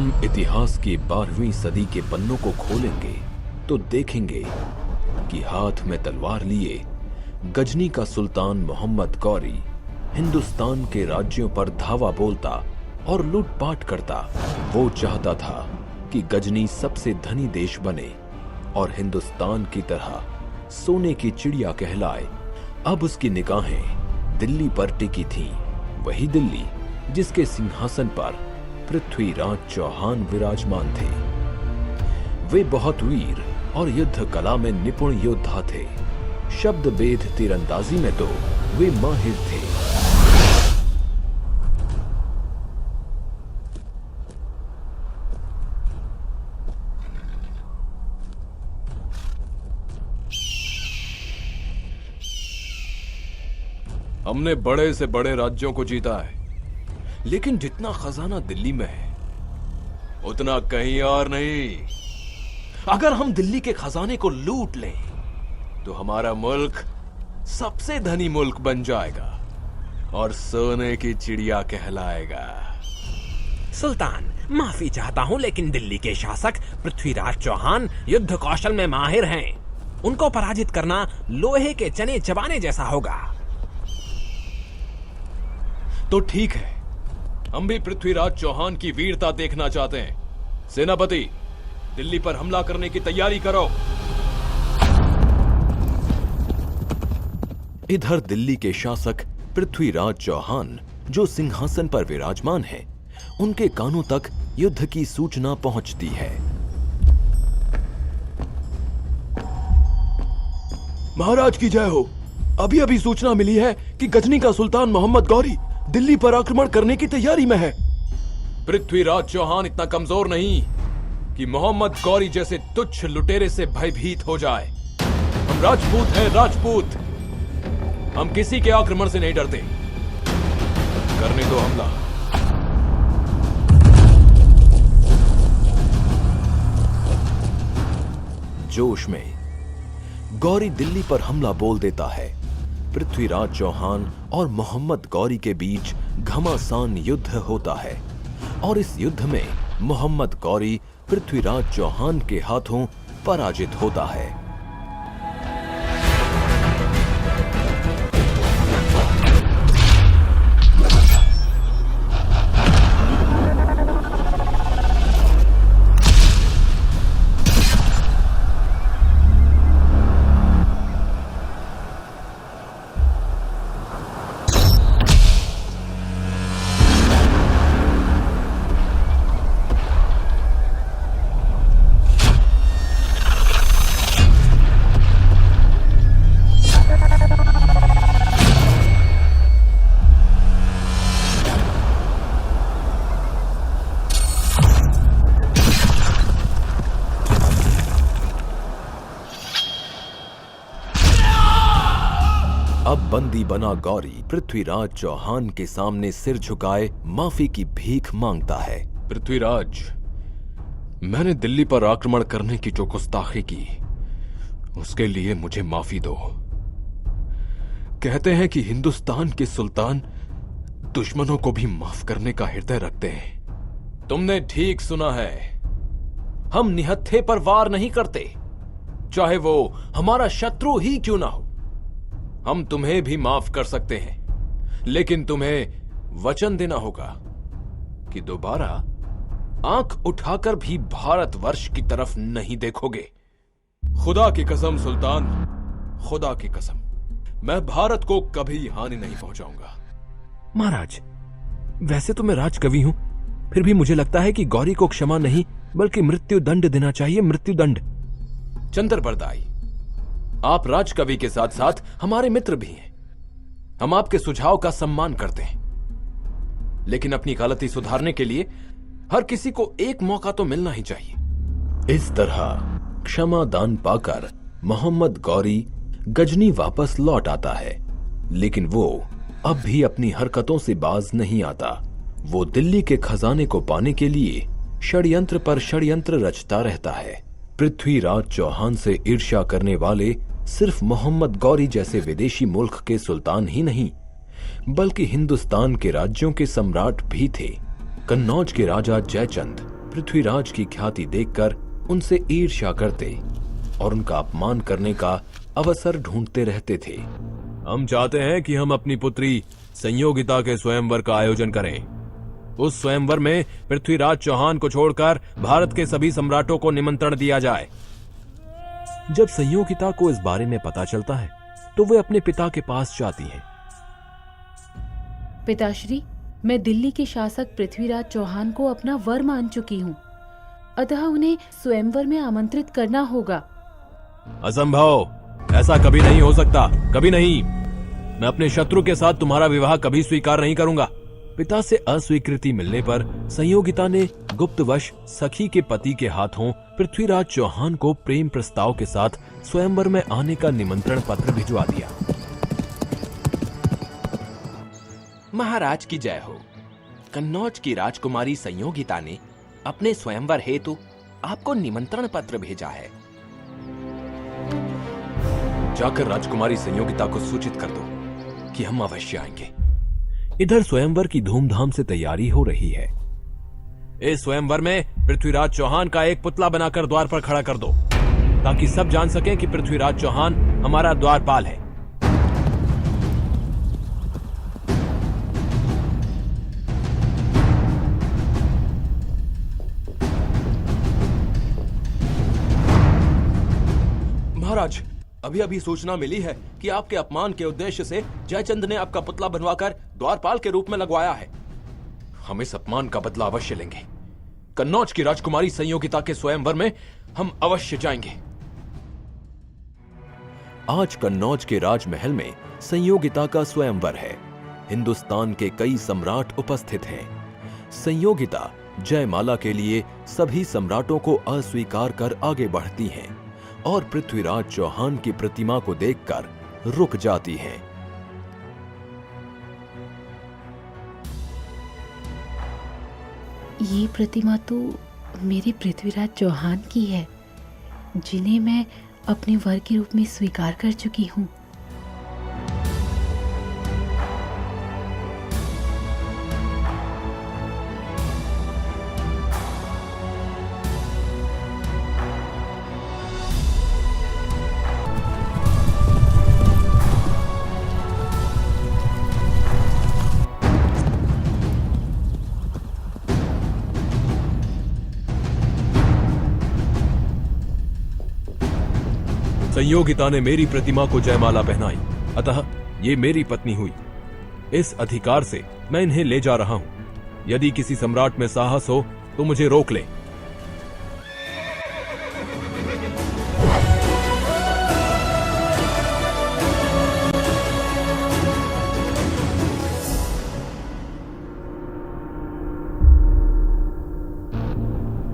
हम इतिहास की 12वीं सदी के पन्नों को खोलेंगे तो देखेंगे कि हाथ में तलवार लिए गजनी का सुल्तान मोहम्मद गौरी हिंदुस्तान के राज्यों पर धावा बोलता और लूटपाट करता। वो चाहता था कि गजनी सबसे धनी देश बने और हिंदुस्तान की तरह सोने की चिड़िया कहलाए। अब उसकी निगाहें दिल्ली पर टिकी थीं, वही दिल्ली जिसके सिंहासन पर पृथ्वीराज चौहान विराजमान थे। वे बहुत वीर और युद्ध कला में निपुण योद्धा थे। शब्द भेद तीरंदाजी में तो वे माहिर थे। हमने बड़े से बड़े राज्यों को जीता है, लेकिन जितना खजाना दिल्ली में है उतना कहीं और नहीं। अगर हम दिल्ली के खजाने को लूट लें तो हमारा मुल्क सबसे धनी मुल्क बन जाएगा और सोने की चिड़िया कहलाएगा। सुल्तान, माफी चाहता हूँ, लेकिन दिल्ली के शासक पृथ्वीराज चौहान युद्ध कौशल में माहिर हैं। उनको पराजित करना लोहे के चने चबाने जैसा होगा। तो ठीक है, हम भी पृथ्वीराज चौहान की वीरता देखना चाहते हैं। सेनापति, दिल्ली पर हमला करने की तैयारी करो। इधर दिल्ली के शासक पृथ्वीराज चौहान जो सिंहासन पर विराजमान हैं, उनके कानों तक युद्ध की सूचना पहुंचती है। महाराज की जय हो। अभी अभी सूचना मिली है कि गजनी का सुल्तान मोहम्मद गौरी दिल्ली पर आक्रमण करने की तैयारी में है। पृथ्वीराज चौहान इतना कमजोर नहीं कि मोहम्मद गौरी जैसे तुच्छ लुटेरे से भयभीत हो जाए। हम राजपूत हैं, राजपूत। हम किसी के आक्रमण से नहीं डरते। करने दो हमला। जोश में गौरी दिल्ली पर हमला बोल देता है। पृथ्वीराज चौहान और मोहम्मद गौरी के बीच घमासान युद्ध होता है और इस युद्ध में मोहम्मद गौरी पृथ्वीराज चौहान के हाथों पराजित होता है। अब बंदी बना गौरी पृथ्वीराज चौहान के सामने सिर झुकाए माफी की भीख मांगता है। पृथ्वीराज, मैंने दिल्ली पर आक्रमण करने की जो गुस्ताखी की उसके लिए मुझे माफी दो। कहते हैं कि हिंदुस्तान के सुल्तान दुश्मनों को भी माफ करने का हृदय रखते हैं। तुमने ठीक सुना है। हम निहत्थे पर वार नहीं करते, चाहे वो हमारा शत्रु ही क्यों ना हो। हम तुम्हें भी माफ कर सकते हैं, लेकिन तुम्हें वचन देना होगा कि दोबारा आंख उठाकर भी भारतवर्ष की तरफ नहीं देखोगे। खुदा की कसम सुल्तान, खुदा की कसम, मैं भारत को कभी हानि नहीं पहुंचाऊंगा। महाराज, वैसे तो मैं राजकवि हूं, फिर भी मुझे लगता है कि गौरी को क्षमा नहीं बल्कि मृत्यु दंड देना चाहिए। मृत्यु दंड। चंद्र बरदाई, आप राजकवि के साथ साथ हमारे मित्र भी हैं। हम आपके सुझाव का सम्मान करते हैं, लेकिन अपनी गलती सुधारने के लिए हर किसी को एक मौका तो मिलना ही चाहिए। इस तरह क्षमा दान पाकर मोहम्मद गौरी गजनी वापस लौट आता है, लेकिन वो अब भी अपनी हरकतों से बाज नहीं आता। वो दिल्ली के खजाने को पाने के लिए षड्यंत्र पर षड्यंत्र रचता रहता है। पृथ्वीराज चौहान से ईर्ष्या करने वाले सिर्फ मोहम्मद गौरी जैसे विदेशी मुल्क के सुल्तान ही नहीं, बल्कि हिंदुस्तान के राज्यों के सम्राट भी थे। कन्नौज के राजा जयचंद पृथ्वीराज की ख्याति देखकर उनसे ईर्ष्या करते और उनका अपमान करने का अवसर ढूंढते रहते थे। हम चाहते हैं कि हम अपनी पुत्री संयोगिता के स्वयंवर का आयोजन करें। उस स्वयंवर में पृथ्वीराज चौहान को छोड़कर भारत के सभी सम्राटों को निमंत्रण दिया जाए। जब संयोगिता को इस बारे में पता चलता है तो वे अपने पिता के पास जाती है। पिताश्री, मैं दिल्ली के शासक पृथ्वीराज चौहान को अपना वर मान चुकी हूँ, अतः उन्हें स्वयंवर में आमंत्रित करना होगा। असंभव, ऐसा कभी नहीं हो सकता, कभी नहीं। मैं अपने शत्रु के साथ तुम्हारा विवाह कभी स्वीकार नहीं करूंगा। पिता से अस्वीकृति मिलने पर संयोगिता ने गुप्तवश सखी के पति के हाथों पृथ्वीराज चौहान को प्रेम प्रस्ताव के साथ स्वयंवर में आने का निमंत्रण पत्र भिजवा दिया। महाराज की जय हो। कन्नौज की राजकुमारी संयोगिता ने अपने स्वयंवर हेतु आपको निमंत्रण पत्र भेजा है। जाकर राजकुमारी संयोगिता को सूचित कर दो कि हम अवश्य आएंगे। इधर स्वयंवर की धूमधाम से तैयारी हो रही है। इस स्वयंवर में पृथ्वीराज चौहान का एक पुतला बनाकर द्वार पर खड़ा कर दो, ताकि सब जान सकें कि पृथ्वीराज चौहान हमारा द्वारपाल है। महाराज, अभी अभी सूचना मिली है कि आपके अपमान के उद्देश्य से जयचंद ने आपका पुतला बनवाकर द्वारपाल के रूप में लगवाया है। हम इस अपमान का बदला अवश्य लेंगे। कन्नौज की राजकुमारी संयोगिता के स्वयंवर में हम अवश्य जाएंगे। आज कन्नौज के राजमहल में संयोगिता का स्वयंवर है। हिंदुस्तान के कई सम्राट उपस्थित हैं। संयोगिता जयमाला के लिए सभी सम्राटों को अस्वीकार कर आगे बढ़ती हैं और पृथ्वीराज चौहान की प्रतिमा को देखकर रुक जाती हैं। ये प्रतिमा तो मेरे पृथ्वीराज चौहान की है, जिन्हें मैं अपने वर के रूप में स्वीकार कर चुकी हूँ। संयोगिता ने मेरी प्रतिमा को जयमाला पहनाई, अतः ये मेरी पत्नी हुई। इस अधिकार से मैं इन्हें ले जा रहा हूं। यदि किसी सम्राट में साहस हो तो मुझे रोक ले।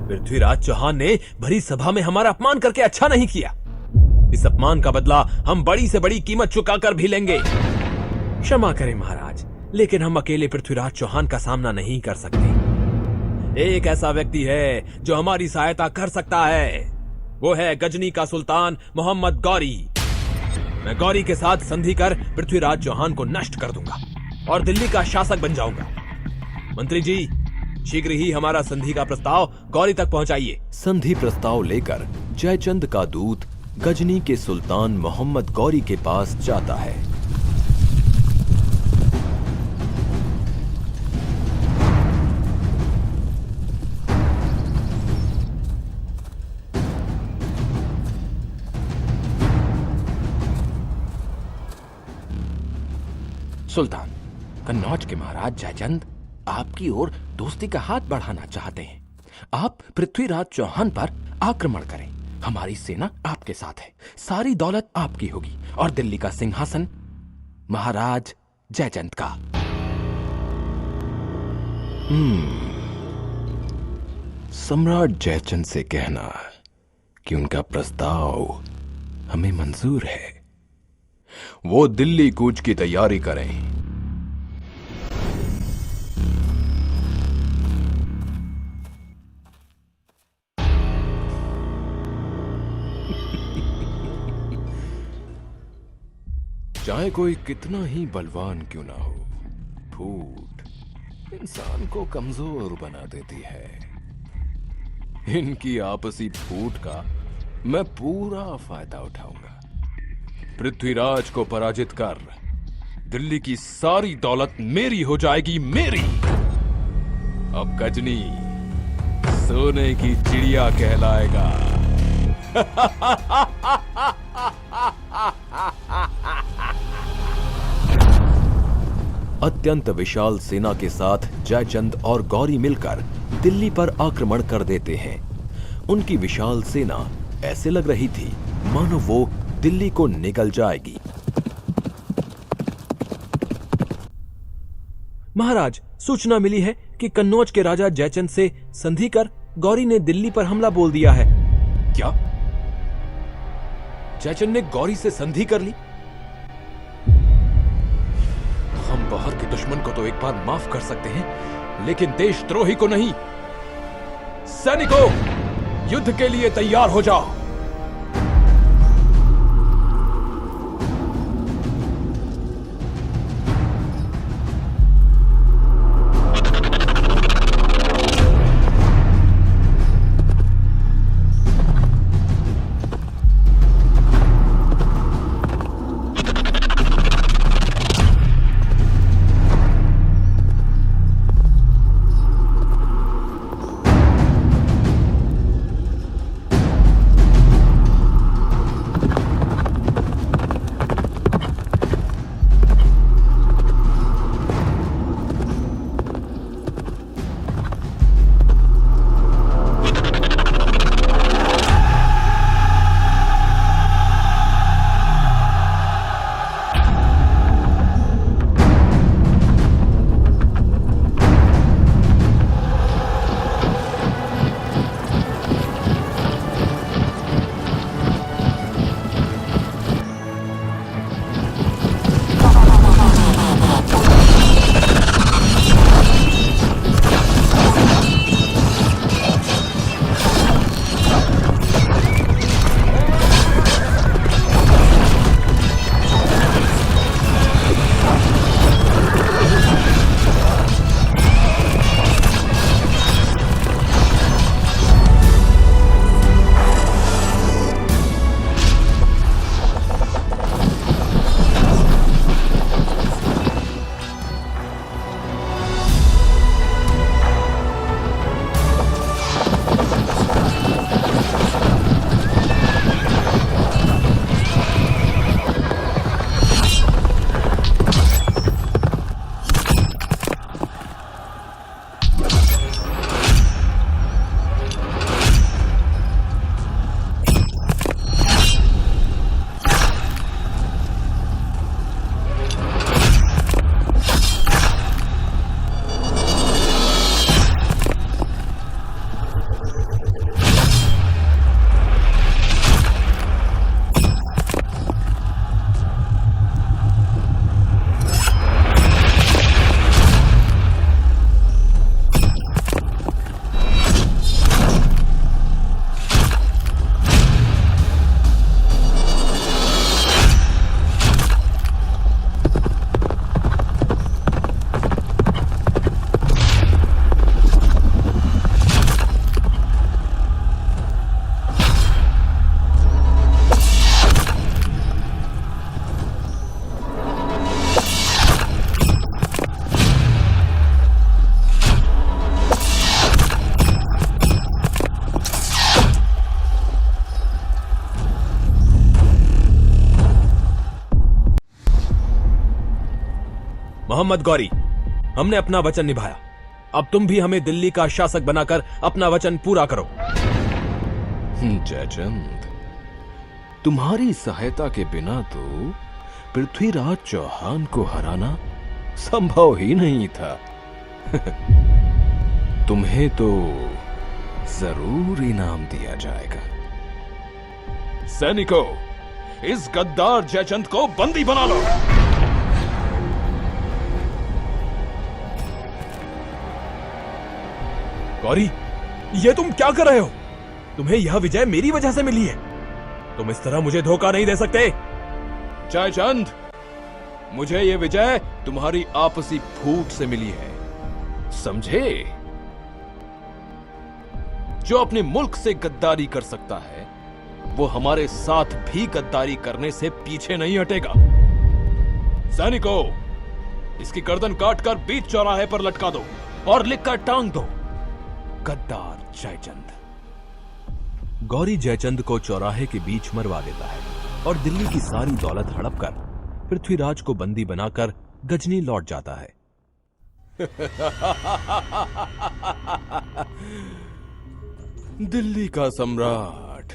पृथ्वीराज चौहान ने भरी सभा में हमारा अपमान करके अच्छा नहीं किया। इस अपमान का बदला हम बड़ी से बड़ी कीमत चुकाकर भी लेंगे। क्षमा करें महाराज, लेकिन हम अकेले पृथ्वीराज चौहान का सामना नहीं कर सकते। एक ऐसा व्यक्ति है जो हमारी सहायता कर सकता है। वो है गजनी का सुल्तान मोहम्मद गौरी। मैं गौरी के साथ संधि कर पृथ्वीराज चौहान को नष्ट कर दूंगा और दिल्ली का शासक बन जाऊंगा। मंत्री जी, शीघ्र ही हमारा संधि का प्रस्ताव गौरी तक पहुंचाइए। संधि प्रस्ताव लेकर जयचंद का दूत गजनी के सुल्तान मोहम्मद गौरी के पास जाता है। सुल्तान, कन्नौज के महाराज जयचंद आपकी ओर दोस्ती का हाथ बढ़ाना चाहते हैं। आप पृथ्वीराज चौहान पर आक्रमण करें। हमारी सेना आपके साथ है, सारी दौलत आपकी होगी और दिल्ली का सिंहासन महाराज जयचंद का। सम्राट जयचंद से कहना कि उनका प्रस्ताव हमें मंजूर है। वो दिल्ली कूच की तैयारी करें। चाहे कोई कितना ही बलवान क्यों ना हो, फूट इंसान को कमजोर बना देती है। इनकी आपसी फूट का मैं पूरा फायदा उठाऊंगा। पृथ्वीराज को पराजित कर दिल्ली की सारी दौलत मेरी हो जाएगी, मेरी। अब गजनी सोने की चिड़िया कहलाएगा। अत्यंत विशाल सेना के साथ जयचंद और गौरी मिलकर दिल्ली पर आक्रमण कर देते हैं। उनकी विशाल सेना ऐसे लग रही थी मानो वो दिल्ली को निगल जाएगी। महाराज, सूचना मिली है कि कन्नौज के राजा जयचंद से संधि कर गौरी ने दिल्ली पर हमला बोल दिया है। क्या? जयचंद ने गौरी से संधि कर ली? हम बाहर के दुश्मन को तो एक बार माफ कर सकते हैं, लेकिन देशद्रोही को नहीं। सैनिकों, युद्ध के लिए तैयार हो जाओ। मोहम्मद गौरी, हमने अपना वचन निभाया। अब तुम भी हमें दिल्ली का शासक बनाकर अपना वचन पूरा करो। जयचंद, तुम्हारी सहायता के बिना तो पृथ्वीराज चौहान को हराना संभव ही नहीं था। तुम्हें तो जरूर इनाम दिया जाएगा। सैनिकों, इस गद्दार जयचंद को बंदी बना लो। गौरी, ये तुम क्या कर रहे हो? तुम्हें यह विजय मेरी वजह से मिली है। तुम इस तरह मुझे धोखा नहीं दे सकते। जयचंद, मुझे यह विजय तुम्हारी आपसी फूट से मिली है, समझे? जो अपने मुल्क से गद्दारी कर सकता है वो हमारे साथ भी गद्दारी करने से पीछे नहीं हटेगा। सैनिकों, इसकी गर्दन काटकर बीच चौराहे पर लटका दो और लिखकर टांग दो, गद्दार जयचंद। गौरी जयचंद को चौराहे के बीच मरवा देता है और दिल्ली की सारी दौलत हड़प कर पृथ्वीराज को बंदी बनाकर गजनी लौट जाता है। दिल्ली का सम्राट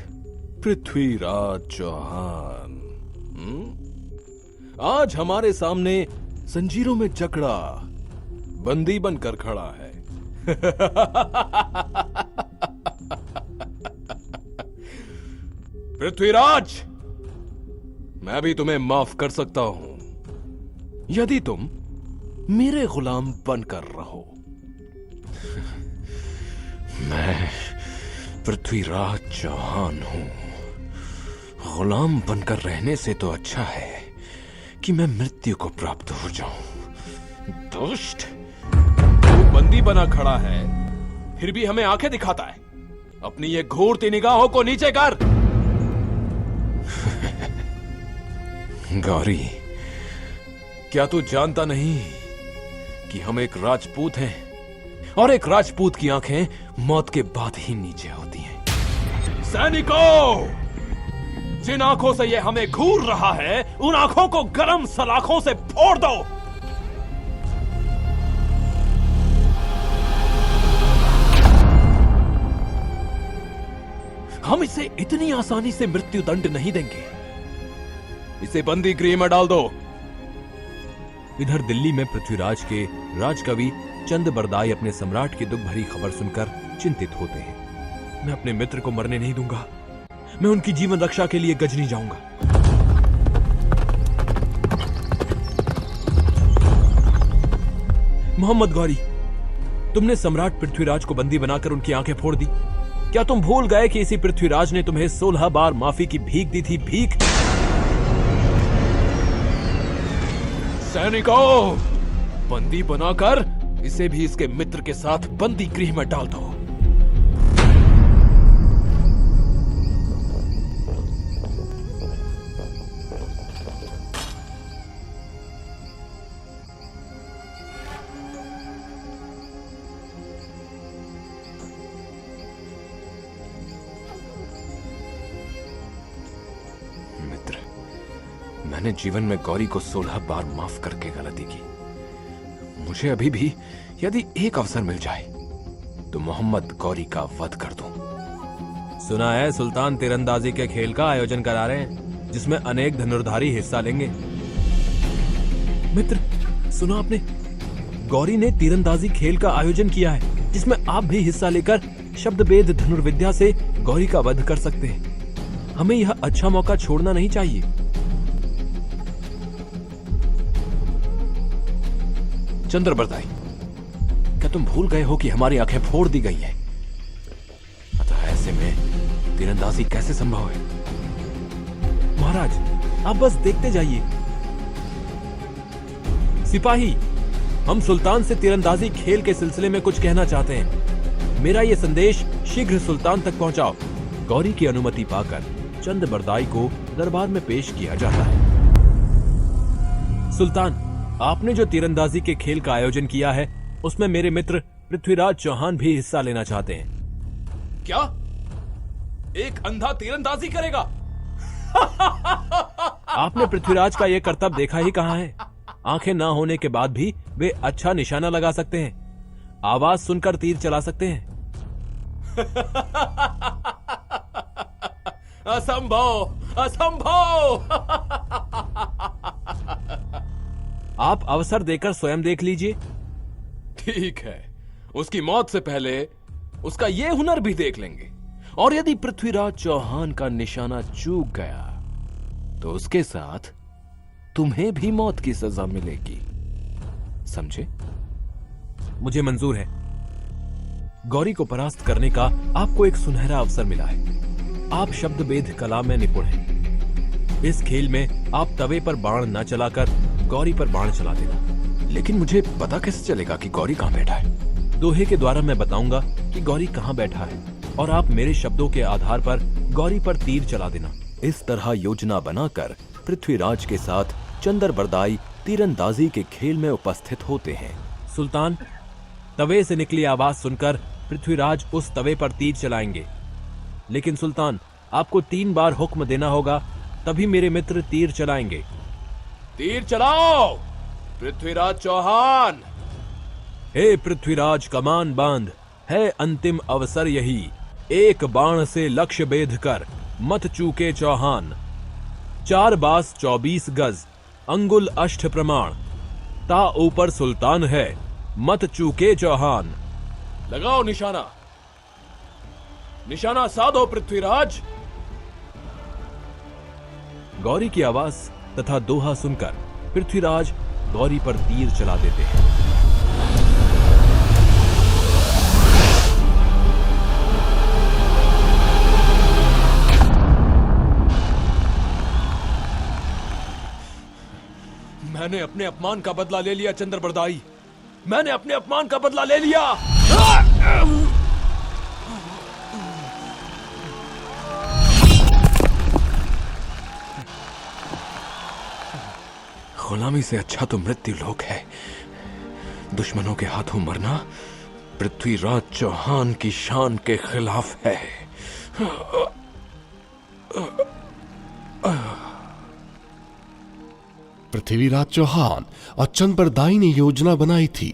पृथ्वीराज चौहान आज हमारे सामने जंजीरों में जकड़ा बंदी बनकर खड़ा है। पृथ्वीराज, मैं भी तुम्हें माफ कर सकता हूं यदि तुम मेरे गुलाम बनकर रहो। मैं पृथ्वीराज चौहान हूं। गुलाम बनकर रहने से तो अच्छा है कि मैं मृत्यु को प्राप्त हो जाऊं। दुष्ट, वो बंदी बना खड़ा है फिर भी हमें आंखें दिखाता है। अपनी ये घूरती निगाहों को नीचे कर। गौरी, क्या तू जानता नहीं कि हम एक राजपूत हैं और एक राजपूत की आंखें मौत के बाद ही नीचे होती हैं। सैनिकों, जिन आंखों से ये हमें घूर रहा है उन आंखों को गरम सलाखों से फोड़ दो। हम इसे इतनी आसानी से मृत्यु दंड नहीं देंगे। इसे बंदी गृह में डाल दो। इधर दिल्ली में पृथ्वीराज के राजकवि चंद बरदाई अपने सम्राट की दुख भरी खबर सुनकर चिंतित होते हैं। मैं अपने मित्र को मरने नहीं दूंगा। मैं उनकी जीवन रक्षा के लिए गजनी जाऊंगा। मोहम्मद गौरी, तुमने सम्राट पृथ्वीराज को बंदी बनाकर उनकी आंखें फोड़ दी। क्या तुम भूल गए कि इसी पृथ्वीराज ने तुम्हें 16 बार माफी की भीख दी थी? भीख। सैनिकों, बंदी बनाकर इसे भी इसके मित्र के साथ बंदी गृह में डाल दो। मित्र, मैंने जीवन में गौरी को 16 बार माफ करके गलती की। मुझे अभी भी यदि एक अवसर मिल जाए तो मोहम्मद गौरी का वध कर दूं। सुना है सुल्तान तीरंदाजी के खेल का आयोजन करा रहे हैं जिसमें अनेक धनुर्धारी हिस्सा लेंगे। मित्र, सुना आपने? गौरी ने तीरंदाजी खेल का आयोजन किया है जिसमें आप भी हिस्सा लेकर शब्दभेद धनुर्विद्या से गौरी का वध कर सकते हैं। हमें यह अच्छा मौका छोड़ना नहीं चाहिए। चंद्र बरदाई, क्या तुम भूल गए हो कि हमारी आंखें फोड़ दी गई हैं? अतः ऐसे में तीरंदाजी कैसे संभव है? महाराज, आप बस देखते जाइए। सिपाही, हम सुल्तान से तीरंदाजी खेल के सिलसिले में कुछ कहना चाहते हैं। मेरा यह संदेश शीघ्र सुल्तान तक पहुंचाओ। गौरी की अनुमति पाकर चंद बरदाई को दरबार में पेश किया जाता है। सुल्तान, आपने जो तीरंदाजी के खेल का आयोजन किया है उसमें मेरे मित्र पृथ्वीराज चौहान भी हिस्सा लेना चाहते हैं। क्या एक अंधा तीरंदाजी करेगा? आपने पृथ्वीराज का यह कर्तव्य देखा ही कहां है? आंखें ना होने के बाद भी वे अच्छा निशाना लगा सकते हैं, आवाज सुनकर तीर चला सकते हैं। असंभव, असंभव। आप अवसर देकर स्वयं देख लीजिए। ठीक है, उसकी मौत से पहले उसका यह हुनर भी देख लेंगे। और यदि पृथ्वीराज चौहान का निशाना चूक गया तो उसके साथ तुम्हें भी मौत की सजा मिलेगी। समझे? मुझे मंजूर है। गौरी को परास्त करने का आपको एक सुनहरा अवसर मिला है। आप शब्दभेद कला में निपुण हैं। इस खेल में आप तवे पर बाण न चलाकर गौरी पर बाण चला देना। लेकिन मुझे पता कैसे चलेगा कि गौरी कहां बैठा है? दोहे के द्वारा मैं बताऊंगा कि गौरी कहां बैठा है। और आप मेरे शब्दों के आधार पर गौरी पर तीर चला देना। इस तरह योजना बनाकर पृथ्वीराज के साथ चंद्रबरदाई तीरंदाजी के खेल में उपस्थित होते हैं। सुल्तान, तवे से निकली आवाज सुनकर पृथ्वीराज उस तवे पर तीर चलाएंगे, लेकिन सुल्तान आपको 3 बार हुक्म देना होगा, तभी मेरे मित्र तीर चलाएंगे। तीर चलाओ पृथ्वीराज चौहान। हे पृथ्वीराज, कमान बांध, है अंतिम अवसर यही, एक बाण से लक्ष्य बेध कर मत चूके चौहान। 4 बास 24 गज, अंगुल अष्ट प्रमाण, ता ऊपर सुल्तान है, मत चूके चौहान। लगाओ निशाना, निशाना साधो पृथ्वीराज। गौरी की आवाज तथा दोहा सुनकर पृथ्वीराज गौरी पर तीर चला देते हैं। मैंने अपने अपमान का बदला ले लिया चंद्रबरदाई, मैंने अपने अपमान का बदला ले लिया। गुलामी से अच्छा तो मृत्यु लोक है। दुश्मनों के हाथों मरना पृथ्वीराज चौहान की शान के खिलाफ है। पृथ्वीराज चौहान और चंद्रबरदाई ने योजना बनाई थी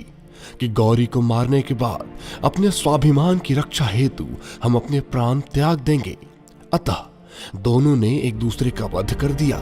कि गौरी को मारने के बाद अपने स्वाभिमान की रक्षा हेतु हम अपने प्राण त्याग देंगे। अतः दोनों ने एक दूसरे का वध कर दिया।